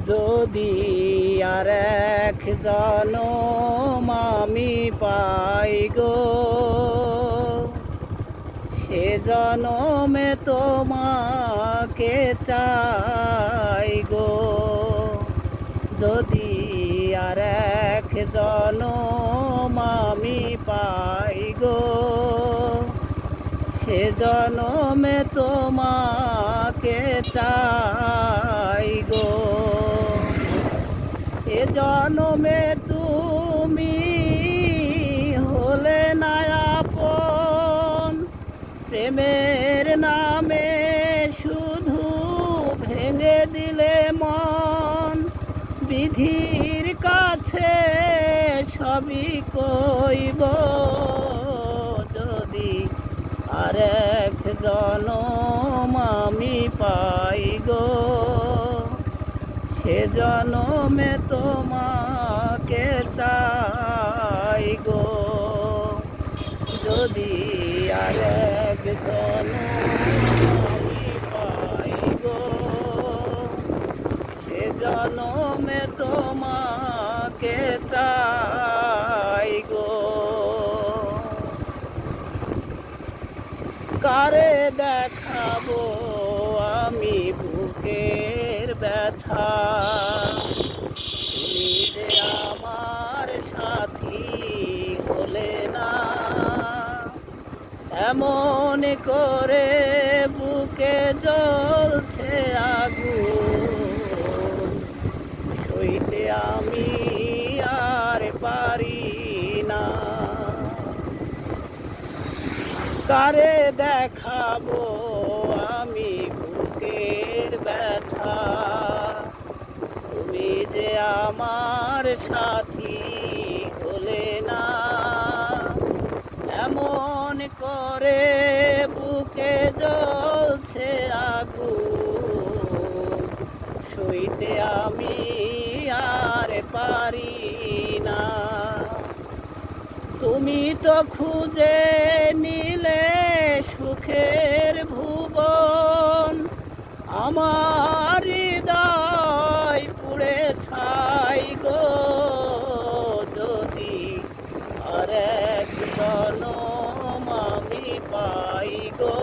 যদি আর এক জনম আমি পাই গো, সে জনমে তোমাকে চাই গো। যদি আর এক জনম আমি পাই গো, সে জনমে তোমাকে চাই গো। এ জনমে তুমি হলে না আপন, প্রেমের নামে শুধু ভেঙে দিলে মন। বিধির কাছে সবই কইব, যদি আর এক জনম আমি পাই গো, সে জনমে তোমাকে চাই গো। যদি আর এক জনম আমি পাই গো, সে জনমে তোমাকে চাই গো। কারে দেখাবো আমি বুকের ব্যথা, তুমি যে আমার সাথী হলে না। এমন করে বুকে জ্বলছে আগুন, সইতে আমি আর পারি না। কারে দেখাবো আমি বুকের ব্যথা, তুমি যে আমার সাথী হলে না। এমন করে বুকে জ্বলছে আগুন, সইতে আমি আর পারি না। তুমি তো খুঁজে নিলে সুখের ভুবন, আমার হৃদয় পুড়ে ছাই গো। যদি আর এক জনম আমি পাই গো,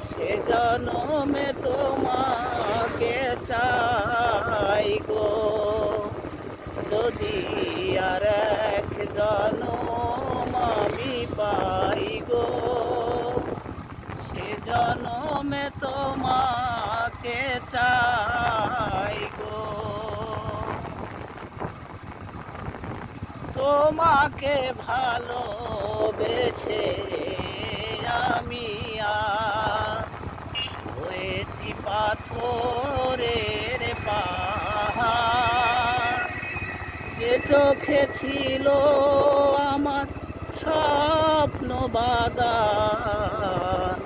সে জনমে তোমাকে চাই গো। যদি আর এক জনম আমি পাই গো, সে জনমে তোমাকে চাই গো। তোমাকে ভালোবেসে আমি আজ হয়েছি পাথরের পাহাড়। যে চোখে ছিল আমার স্বপ্ন বাগান,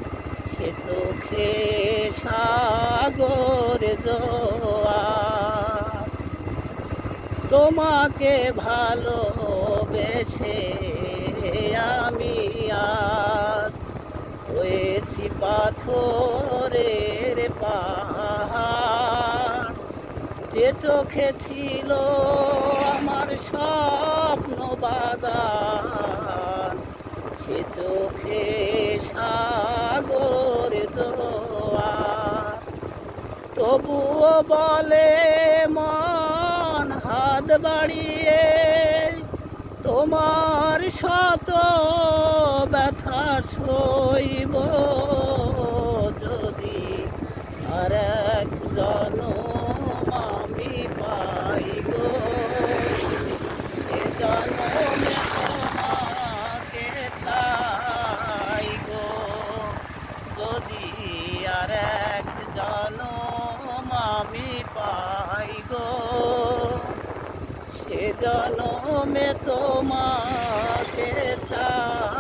সে চোখে সাগর জোয়ার। তোমাকে ভালোবেসে আমি আজ হয়েছি পাথরের পাহাড়। যে চোখে ছিল আমার স্বপ্ন বাগান, সে চোখে সাগর জোয়ার। তবুও বলে মন হাত বাড়িয়ে, তোমার শত ব্যথা সইব। যদি আর এক জনম আমি পাই গো, সে জনমে তোমাকে চাই গো। যদি আর এক জনম আমি পাই গো, সে জনমে তোমাকে চাই।